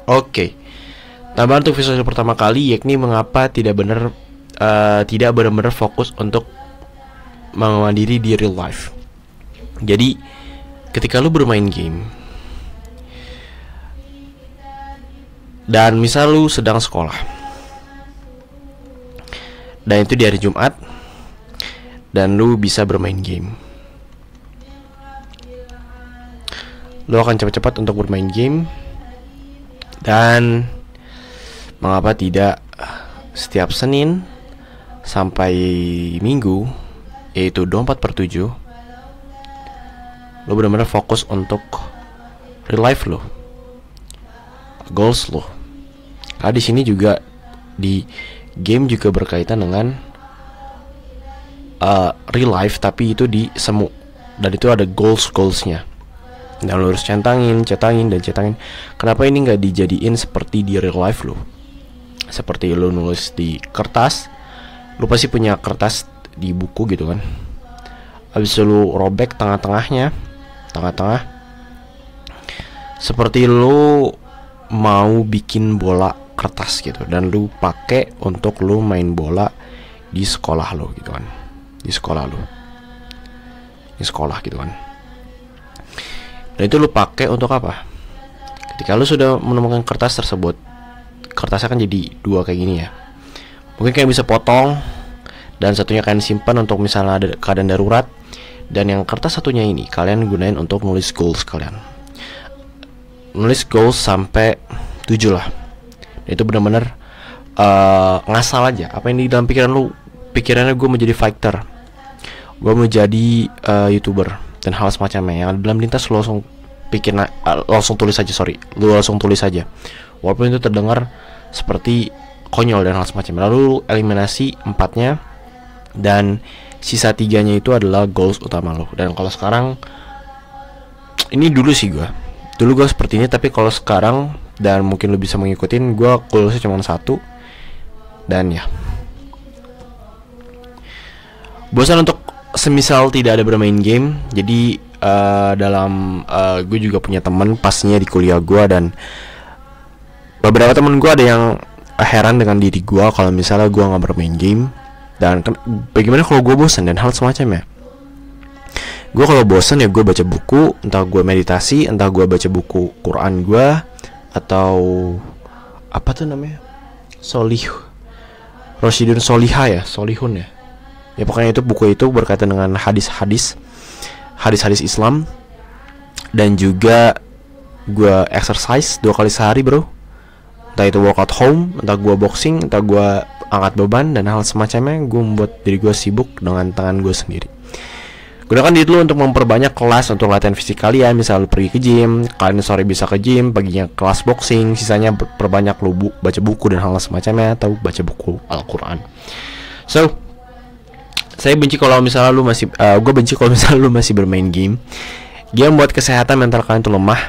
Oke. Tambahan untuk visual pertama kali yakni mengapa tidak benar-benar fokus untuk mandiri di real life. Jadi ketika lu bermain game dan misal lu sedang sekolah dan itu di hari Jumat dan lu bisa bermain game, lu akan cepat-cepat untuk bermain game. Dan mengapa tidak setiap Senin sampai Minggu, yaitu 24/7, lo benar-benar fokus untuk real life lo, goals lo. Karena di sini juga di game juga berkaitan dengan real life, tapi itu di semu, dan itu ada goalsnya. Dan lo harus cetangin. Kenapa ini nggak dijadiin seperti di real life lo? Seperti lo nulis di kertas, lo pasti punya kertas di buku gitu kan. Habis lo robek tengah-tengah, seperti lo mau bikin bola kertas gitu, dan lo pakai untuk lo main bola di sekolah lo gitu kan. Di sekolah gitu kan. Dan itu lu pakai untuk apa? Ketika lu sudah menemukan kertas tersebut, kertasnya kan jadi dua kayak gini ya. Mungkin kalian bisa potong, dan satunya kalian simpan untuk misalnya ada keadaan darurat. Dan yang kertas satunya ini kalian gunain untuk nulis goals kalian. Nulis goals sampai 7 lah. Dan itu benar-benar ngasal aja. Apa yang di dalam pikiran lu? Pikirannya gue mau jadi fighter, gue mau jadi YouTuber, dan hal semacamnya. Yang dalam lintas lu langsung langsung tulis aja. Walaupun itu terdengar seperti konyol dan hal semacamnya. Lalu eliminasi 4-nya, dan sisa 3-nya itu adalah goals utama lo. Dan kalau sekarang, ini dulu gue seperti ini, tapi kalau sekarang, dan mungkin lo bisa mengikutin, gue goalsnya cuma 1. Dan ya, bosan untuk semisal tidak ada bermain game. Jadi gue juga punya teman pastinya di kuliah gue, dan beberapa teman gue ada yang heran dengan diri gue kalau misalnya gue nggak bermain game. Dan bagaimana kalau gue bosan dan hal semacamnya. Gue kalau bosan ya gue baca buku, entah gue meditasi, entah gue baca buku Quran gue, atau apa tuh namanya, Rosyidun Solihun ya. Ya pokoknya itu buku itu berkaitan dengan hadis-hadis Islam. Dan juga gue exercise 2 kali sehari bro. Entah itu workout home, entah gue boxing, entah gue angkat beban, dan hal semacamnya. Gue membuat diri gue sibuk dengan tangan gue sendiri. Gunakan diri lu untuk memperbanyak kelas untuk latihan fisik kalian. Misal lu pergi ke gym, kalian sore bisa ke gym, paginya kelas boxing, sisanya perbanyak lu baca buku dan hal semacamnya, atau baca buku Al-Quran. So, saya benci kalau misalnya lu masih gue benci kalau misalnya lu masih bermain game. Dia membuat kesehatan mental kalian itu lemah.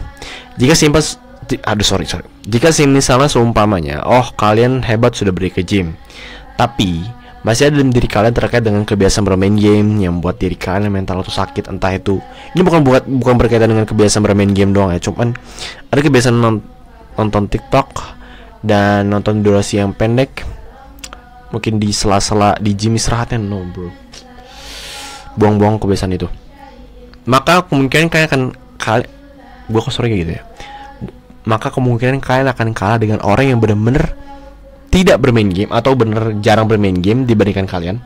Jika misalnya seumpamanya, kalian hebat sudah pergi ke gym, tapi masih ada dalam diri kalian terkait dengan kebiasaan bermain game yang membuat diri kalian mental itu sakit. Entah itu, ini bukan berkaitan dengan kebiasaan bermain game doang ya, cuman ada kebiasaan nonton TikTok dan nonton durasi yang pendek. Mungkin di sela-sela di gym istirahatnya, no bro, buang-buang kebiasaan itu. Maka kemungkinan kalian Maka kemungkinan kalian akan kalah dengan orang yang benar-benar tidak bermain game atau benar jarang bermain game dibandingkan kalian.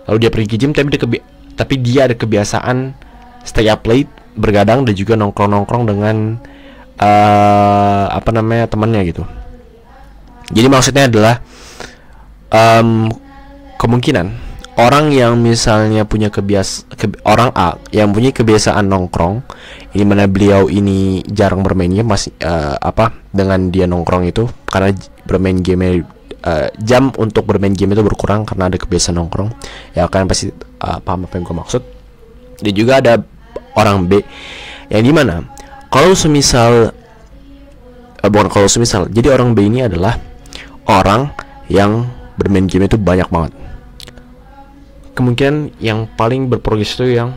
Lalu dia pergi ke gym, tapi dia ada kebiasaan stay up late, bergadang, dan juga nongkrong dengan temannya gitu. Jadi maksudnya adalah kemungkinan orang yang misalnya punya orang A yang punya kebiasaan nongkrong, ini mana beliau ini jarang bermain game, masih dengan dia nongkrong itu karena bermain game jam untuk bermain game itu berkurang karena ada kebiasaan nongkrong. Ya kalian pasti paham apa yang gue maksud. Dan juga ada orang B yang dimana jadi orang B ini adalah orang yang bermain game itu banyak banget. Kemungkinan yang paling berprogres itu yang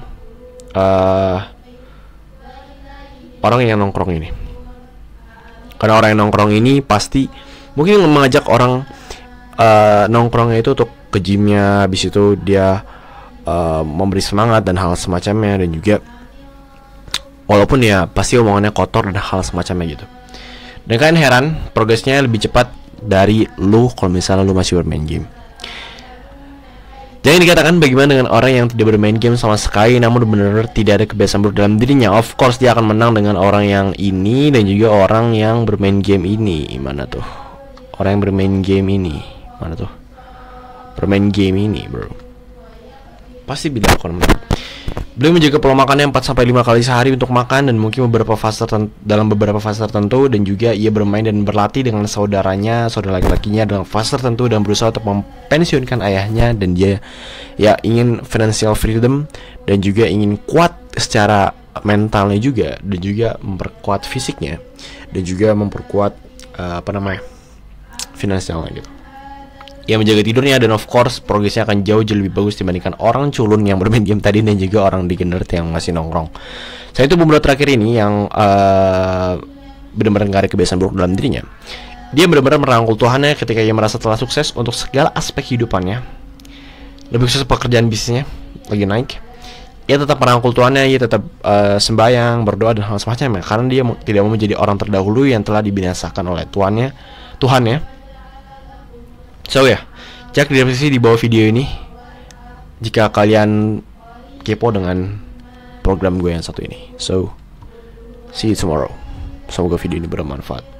orang yang nongkrong ini. Karena orang yang nongkrong ini pasti mungkin mengajak orang nongkrongnya itu untuk ke gymnya, habis itu dia memberi semangat dan hal semacamnya, dan juga walaupun ya pasti omongannya kotor dan hal semacamnya gitu. Dan kalian heran progresnya lebih cepat dari lu kalau misalnya lu masih bermain game. Jangan dikatakan bagaimana dengan orang yang tidak bermain game sama sekali namun benar-benar tidak ada kebiasaan buruk dalam dirinya. Of course dia akan menang dengan orang yang ini dan juga orang yang bermain game ini. Mana tuh? Orang yang bermain game ini. Mana tuh? Bermain game ini, bro. Pasti bilang akan menang. Beliau menjaga pola makannya 4-5 kali sehari untuk makan dan mungkin dalam beberapa fase tertentu, dan juga ia bermain dan berlatih dengan saudara laki-lakinya dalam fase tertentu dan berusaha untuk mempensiunkan ayahnya, dan dia ya ingin financial freedom dan juga ingin kuat secara mentalnya juga, dan juga memperkuat fisiknya dan juga memperkuat finansialnya gitu. Ia menjaga tidurnya dan of course progresnya akan jauh lebih bagus dibandingkan orang culun yang bermain game tadi dan juga orang degenerate yang masih nongkrong. Saya itu pembunuh terakhir ini yang benar-benar gak ada kebiasaan buruk dalam dirinya. Dia benar-benar merangkul Tuhannya ketika ia merasa telah sukses untuk segala aspek kehidupannya. Lebih khusus pekerjaan bisnisnya lagi naik. Ia tetap merangkul Tuhannya, ia tetap sembahyang, berdoa dan hal semacamnya, karena dia tidak mau menjadi orang terdahulu yang telah dibinasakan oleh Tuhannya. So ya, cek di deskripsi di bawah video ini jika kalian kepo dengan program gue yang satu ini. So, see you tomorrow. Semoga video ini bermanfaat.